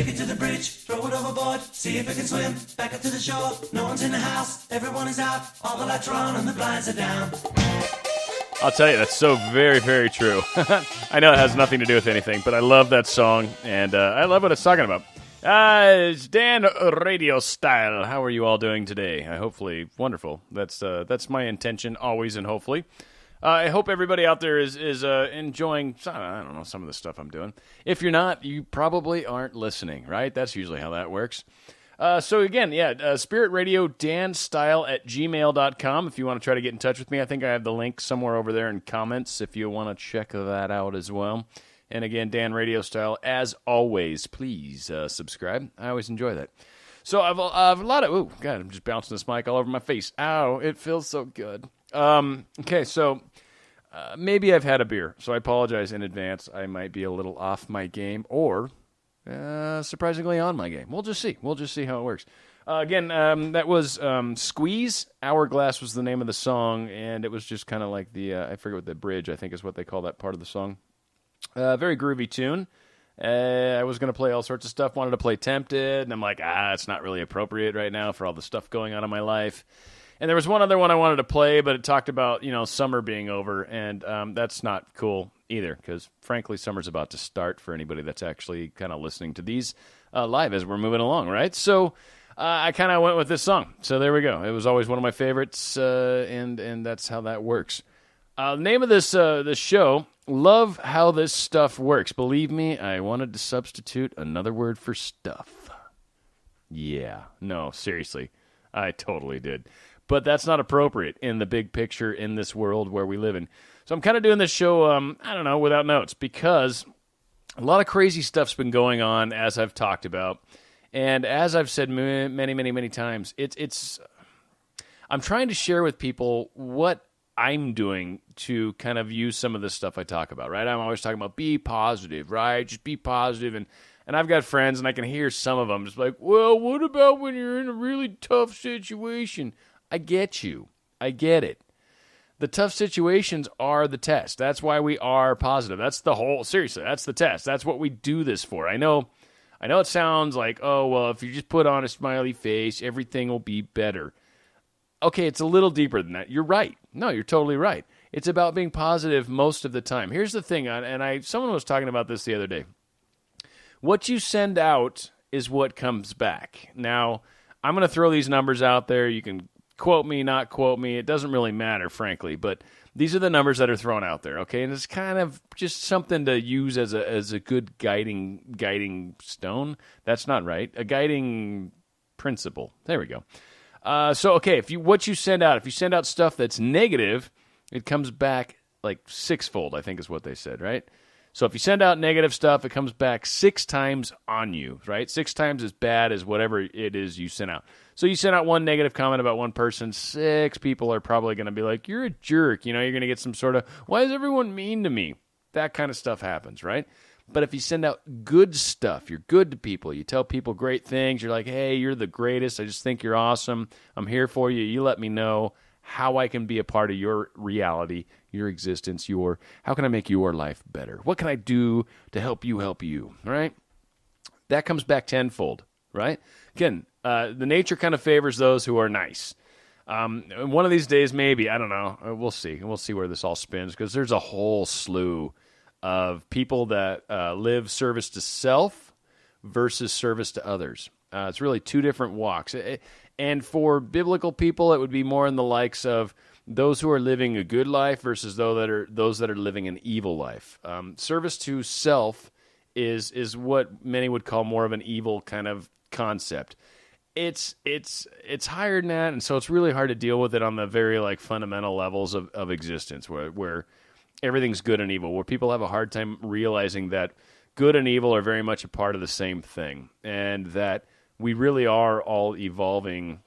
Take it to the bridge, throw it overboard, see if it can swim back up to the shore. No one's in the house, everyone is out, all the lights are on and the blinds are down. I'll tell you, that's so very, very true. I know it has nothing to do with anything, but I love that song, and I love what it's talking about. It's Dan Radio Style. How are you all doing today? Hopefully wonderful. That's my intention always, and hopefully. I hope everybody out there is enjoying, I don't know, some of the stuff I'm doing. If you're not, you probably aren't listening, right? That's usually how that works. So again, Spirit Radio Dan Style at gmail.com if you want to try to get in touch with me. I think I have the link somewhere over there in comments if you want to check that out as well. And again, Dan Radio Style, as always, please subscribe. I always enjoy that. So I've a lot of, God, I'm just bouncing this mic all over my face. Ow, it feels so good. Okay, so maybe I've had a beer, so I apologize in advance. I might be a little off my game or surprisingly on my game. We'll just see. We'll just see how it works. Again, that was Squeeze. Hourglass was the name of the song, and it was just kind of like the, I forget what the bridge, I think is what they call that part of the song. Very groovy tune. I was going to play all sorts of stuff, wanted to play Tempted, and I'm like, it's not really appropriate right now for all the stuff going on in my life. And there was one other one I wanted to play, but it talked about, summer being over, and that's not cool either, because frankly, summer's about to start for anybody that's actually kind of listening to these live as we're moving along, right? So I kind of went with this song. So there we go. It was always one of my favorites, and that's how that works. The name of this show, Love How This Stuff Works. Believe me, I wanted to substitute another word for stuff. Yeah, no, seriously, I totally did. But that's not appropriate in the big picture in this world where we live in. So I'm kind of doing this show, I don't know, without notes, because a lot of crazy stuff's been going on, as I've talked about. And as I've said many, many, many times, I'm trying to share with people what I'm doing to kind of use some of this stuff I talk about, right? I'm always talking about be positive, right? Just be positive. And I've got friends, and I can hear some of them just like, well, what about when you're in a really tough situation? I get you. I get it. The tough situations are the test. That's why we are positive. Seriously, that's the test. That's what we do this for. I know it sounds like, oh, well, if you just put on a smiley face, everything will be better. Okay, it's a little deeper than that. You're right. No, you're totally right. It's about being positive most of the time. Here's the thing, and someone was talking about this the other day. What you send out is what comes back. Now, I'm going to throw these numbers out there. You can quote me, not quote me. It doesn't really matter, frankly, but these are the numbers that are thrown out there, okay? And it's kind of just something to use as a good guiding stone. That's not right. A guiding principle. There we go. So, okay, if you send out stuff that's negative, it comes back like sixfold, I think is what they said, right? So if you send out negative stuff, it comes back 6 times on you, right? 6 times as bad as whatever it is you sent out. So you send out one negative comment about one person, 6 people are probably going to be like, you're a jerk. You're going to get some sort of, why is everyone mean to me? That kind of stuff happens, right? But if you send out good stuff, you're good to people, you tell people great things, you're like, hey, you're the greatest, I just think you're awesome, I'm here for you, you let me know how I can be a part of your reality, your existence, how can I make your life better? What can I do to help you, right? That comes back tenfold, right? Again, the nature kind of favors those who are nice. One of these days, maybe, I don't know, we'll see. We'll see where this all spins, because there's a whole slew of people that live service to self versus service to others. It's really 2 different walks. And for biblical people, it would be more in the likes of those who are living a good life versus those that are living an evil life. Service to self is what many would call more of an evil kind of concept. It's higher than that, and so it's really hard to deal with it on the very fundamental levels of existence, where everything's good and evil, where people have a hard time realizing that good and evil are very much a part of the same thing, and that we really are all evolving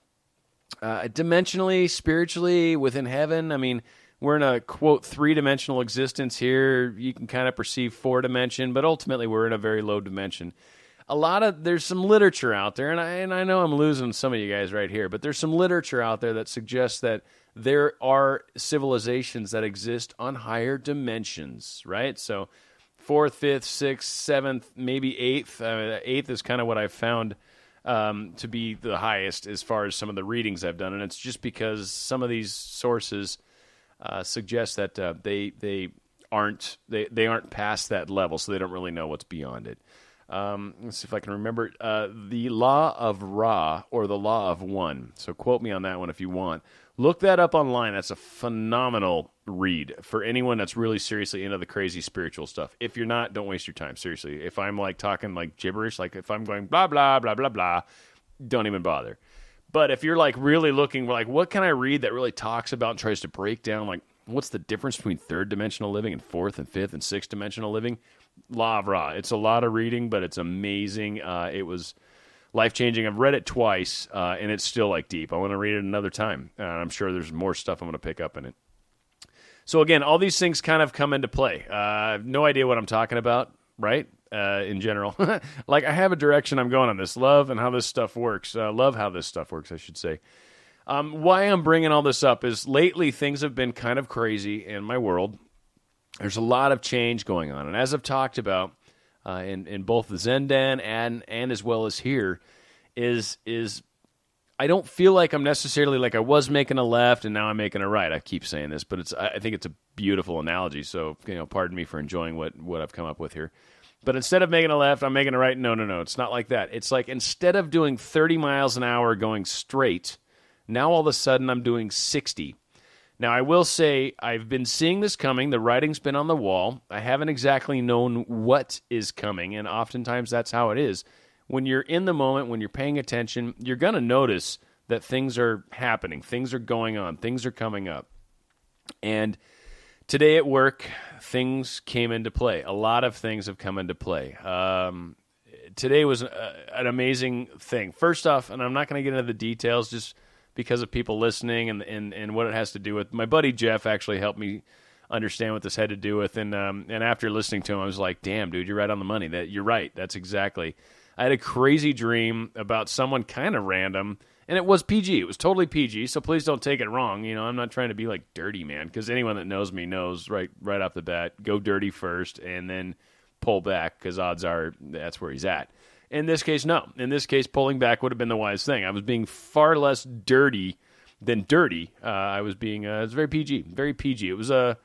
dimensionally, spiritually, within heaven. I mean, we're in a, quote, 3-dimensional existence here. You can kind of perceive 4-dimension, but ultimately we're in a very low dimension. There's some literature out there, and I know I'm losing some of you guys right here, but there's some literature out there that suggests that there are civilizations that exist on higher dimensions, right? So 4th, 5th, 6th, 7th, maybe 8th. 8th is kind of what I've found to be the highest as far as some of the readings I've done, and it's just because some of these sources suggest that they aren't past that level, so they don't really know what's beyond it. Let's see if I can remember the Law of Ra or the Law of One. So quote me on that one if you want. Look that up online. That's a phenomenal read for anyone that's really seriously into the crazy spiritual stuff. If you're not, don't waste your time. Seriously. If I'm like talking like gibberish, like if I'm going blah, blah, blah, blah, blah, don't even bother. But if you're like really looking, like what can I read that really talks about and tries to break down like what's the difference between third dimensional living and fourth and fifth and sixth dimensional living? Law of Ra. It's a lot of reading, but it's amazing. It was life-changing. I've read it twice, and it's still like deep. I want to read it another time. I'm sure there's more stuff I'm going to pick up in it. So again, all these things kind of come into play. I have no idea what I'm talking about, right? In general. Like I have a direction I'm going on this. Love and how this stuff works. Love how this stuff works, I should say. Why I'm bringing all this up is lately things have been kind of crazy in my world. There's a lot of change going on. And as I've talked about in both the Zendan and as well as here, is I don't feel like I'm necessarily like I was making a left and now I'm making a right. I keep saying this, but I think it's a beautiful analogy. So, pardon me for enjoying what I've come up with here. But instead of making a left, I'm making a right. No. It's not like that. It's like instead of doing 30 miles an hour going straight, now all of a sudden I'm doing 60. Now, I will say I've been seeing this coming. The writing's been on the wall. I haven't exactly known what is coming, and oftentimes that's how it is. When you're in the moment, when you're paying attention, you're going to notice that things are happening, things are going on, things are coming up. And today at work, things came into play. A lot of things have come into play. Today was an amazing thing. First off, and I'm not going to get into the details just because of people listening and what it has to do with. My buddy Jeff actually helped me understand what this had to do with, and after listening to him, I was like, damn, dude, you're right on the money. You're right. That's exactly. I had a crazy dream about someone kind of random, and it was PG. It was totally PG, so please don't take it wrong. I'm not trying to be like dirty, man, because anyone that knows me knows right off the bat, go dirty first and then pull back, because odds are that's where he's at. In this case, no. In this case, pulling back would have been the wise thing. I was being far less dirty than dirty. I was being, it was very PG, very PG. It was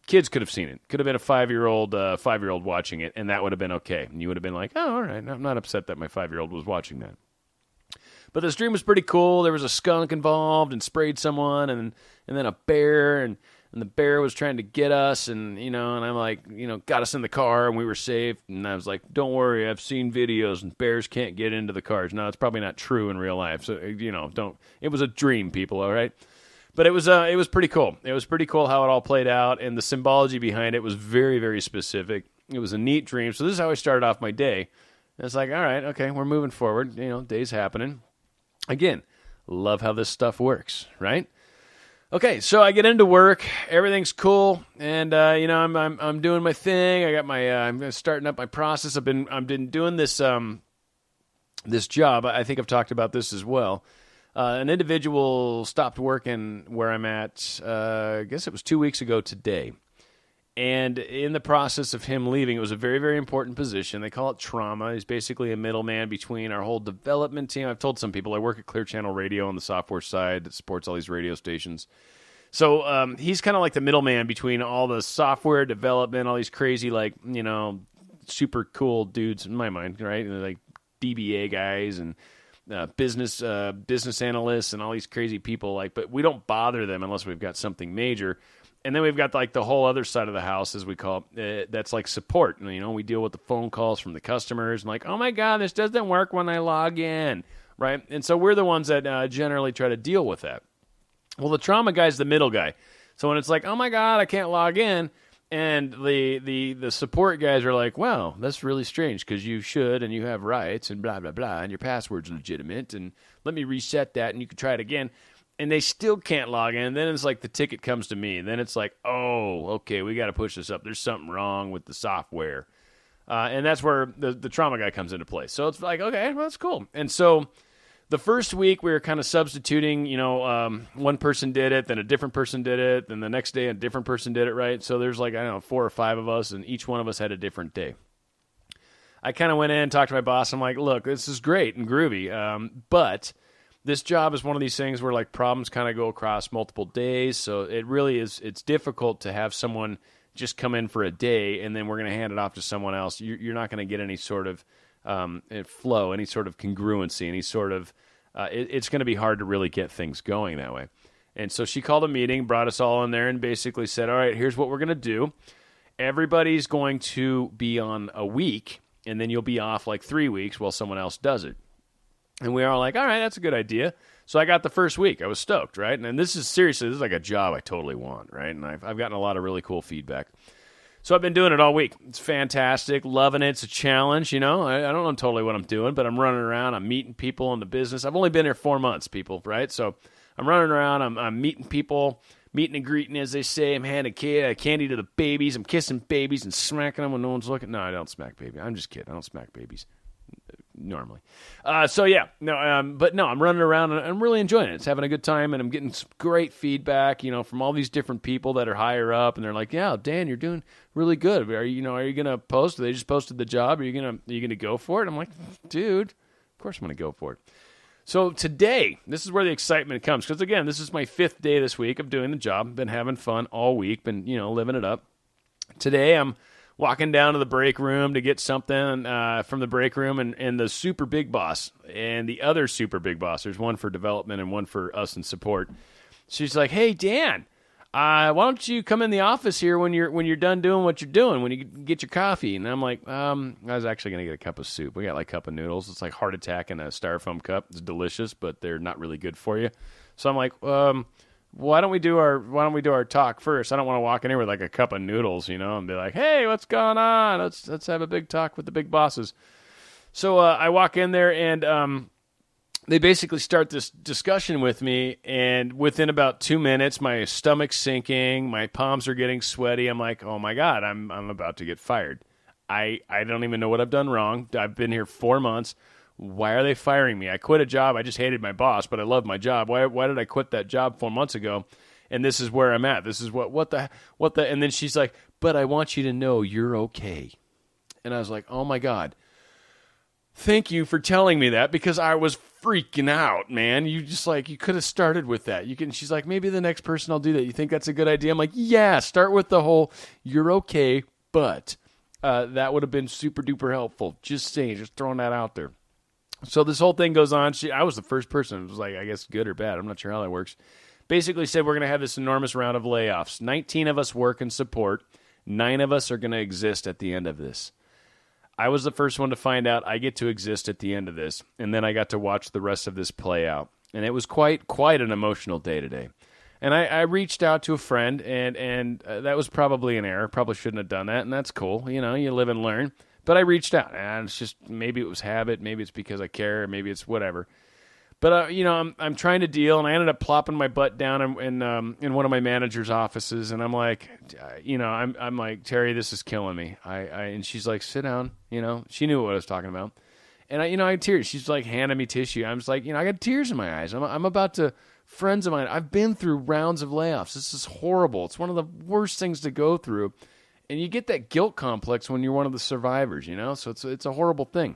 kids could have seen it. Could have been a 5-year-old watching it, and that would have been okay. And you would have been like, oh, all right, I'm not upset that my 5-year-old was watching that. But the stream was pretty cool. There was a skunk involved and sprayed someone, and then a bear, and the bear was trying to get us, and I'm like, got us in the car, and we were safe. And I was like, don't worry, I've seen videos, and bears can't get into the cars. No, it's probably not true in real life. So don't. It was a dream, people. All right. But it was pretty cool. It was pretty cool how it all played out, and the symbology behind it was very, very specific. It was a neat dream. So this is how I started off my day. And it's like, all right, okay, we're moving forward. Day's happening. Again, love how this stuff works, right? Okay, so I get into work. Everything's cool, and I'm doing my thing. I got my I'm starting up my process. I've been doing this this job. I think I've talked about this as well. An individual stopped working where I'm at. I guess it was 2 weeks ago today. And in the process of him leaving, it was a very, very important position. They call it trauma. He's basically a middleman between our whole development team. I've told some people I work at Clear Channel Radio on the software side that supports all these radio stations. So he's kind of like the middleman between all the software development, all these crazy, super cool dudes in my mind, right? Like DBA guys and business analysts and all these crazy people. But we don't bother them unless we've got something major. And then we've got the whole other side of the house, as we call it, that's like support. We deal with the phone calls from the customers and oh my God, this doesn't work when I log in, right? And so we're the ones that generally try to deal with that. Well, the trauma guy's the middle guy. So when it's oh my God, I can't log in, and the support guys are like, well, that's really strange because you should and you have rights and blah, blah, blah, and your password's legitimate, and let me reset that and you can try it again. And they still can't log in. And then it's the ticket comes to me. And then it's oh, okay, we got to push this up. There's something wrong with the software. And that's where the trauma guy comes into play. So it's okay, well, that's cool. And so the first week we were kind of substituting, one person did it, then a different person did it, then the next day a different person did it, right? So there's 4 or 5 of us, and each one of us had a different day. I kind of went in, talked to my boss. I'm like, look, this is great and groovy, but this job is one of these things where problems kind of go across multiple days. So it really is, it's difficult to have someone just come in for a day and then we're going to hand it off to someone else. You're not going to get any sort of flow, any sort of congruency, any sort of, it's going to be hard to really get things going that way. And so she called a meeting, brought us all in there and basically said, all right, here's what we're going to do. Everybody's going to be on a week, and then you'll be off 3 weeks while someone else does it. And we were all like, all right, that's a good idea. So I got the first week. I was stoked, right? And this is like a job I totally want, right? And I've gotten a lot of really cool feedback. So I've been doing it all week. It's fantastic. Loving it. It's a challenge, I don't know totally what I'm doing, but I'm running around. I'm meeting people in the business. I've only been here 4 months, people, right? So I'm running around. I'm meeting people, meeting and greeting, as they say. I'm handing candy to the babies. I'm kissing babies and smacking them when no one's looking. No, I don't smack babies. I'm just kidding. I don't smack babies normally. But no, I'm running around and I'm really enjoying it. It's having a good time, and I'm getting some great feedback, from all these different people that are higher up, and they're like, yeah, Dan, you're doing really good. Are you going to post? They just posted the job. Are you going to go for it? I'm like, dude, of course I'm going to go for it. So today, this is where the excitement comes, because again, this is my 5th day this week of doing the job. Been having fun all week, been, living it up. Today, I'm walking down to the break room to get something from the break room, and the super big boss and the other super big boss, there's one for development and one for us in support. She's like, hey, Dan, why don't you come in the office here when you're done doing what you're doing, when you get your coffee? And I'm like, I was actually going to get a cup of soup. We got a cup of noodles. It's like heart attack in a styrofoam cup. It's delicious, but they're not really good for you. So I'm like, why don't we do our talk first? I don't want to walk in here with a cup of noodles, and be like, hey, what's going on? Let's have a big talk with the big bosses. So I walk in there, and they basically start this discussion with me, and within about 2 minutes, my stomach's sinking, my palms are getting sweaty. I'm like, oh my God, I'm about to get fired. I don't even know what I've done wrong. I've been here 4 months. Why are they firing me? I quit a job. I just hated my boss, but I loved my job. Why did I quit that job 4 months ago? And this is where I'm at. This is what the, and then she's like, but I want you to know you're okay. And I was like, oh my God. Thank you for telling me that, because I was freaking out, man. You just you could have started with that. She's like, maybe the next person I'll do that. You think that's a good idea? I'm like, yeah, start with the whole, you're okay, but that would have been super duper helpful. Just saying, just throwing that out there. So this whole thing goes on. I was the first person. It was I guess good or bad. I'm not sure how that works. Basically said we're going to have this enormous round of layoffs. 19 of us work in support. 9 of us are going to exist at the end of this. I was the first one to find out I get to exist at the end of this, and then I got to watch the rest of this play out. And it was quite an emotional day today. And I reached out to a friend, and that was probably an error. Probably shouldn't have done that, and that's cool. You live and learn. But I reached out, and it's just, maybe it was habit, maybe it's because I care, maybe it's whatever. But I'm trying to deal, and I ended up plopping my butt down in one of my manager's offices, and I'm like, I'm like, Terry, this is killing me. And she's like, sit down. She knew what I was talking about, and I had tears. She's like handing me tissue. I'm just like, I got tears in my eyes. I'm about to. Friends of mine, I've been through rounds of layoffs. This is horrible. It's one of the worst things to go through. And you get that guilt complex when you're one of the survivors, So it's a horrible thing.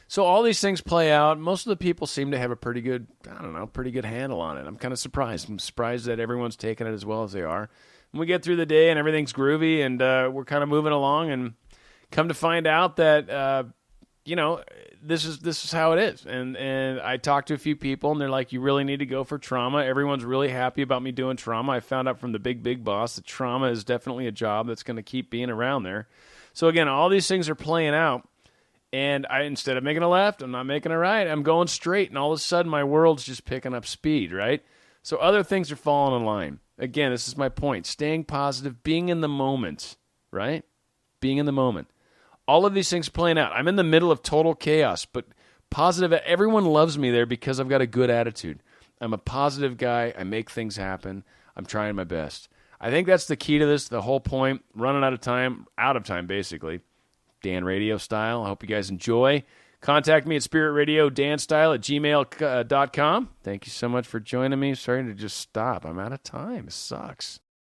So all these things play out. Most of the people seem to have a pretty good handle on it. I'm kind of surprised. I'm surprised that everyone's taking it as well as they are. And we get through the day and everything's groovy, and we're kind of moving along, and come to find out that this is how it is. And I talked to a few people, and they're like, you really need to go for trauma. Everyone's really happy about me doing trauma. I found out from the big boss that trauma is definitely a job that's going to keep being around there. So again, all these things are playing out, and instead of making a left, I'm not making a right. I'm going straight, and all of a sudden my world's just picking up speed, right? So other things are falling in line. Again, this is my point. Staying positive, being in the moment, right? Being in the moment. All of these things playing out. I'm in the middle of total chaos, but positive. Everyone loves me there because I've got a good attitude. I'm a positive guy. I make things happen. I'm trying my best. I think that's the key to this, the whole point. Running out of time, basically. Dan Radio style. I hope you guys enjoy. Contact me at spiritradio.danstyle@gmail.com. Thank you so much for joining me. Sorry to just stop. I'm out of time. It sucks.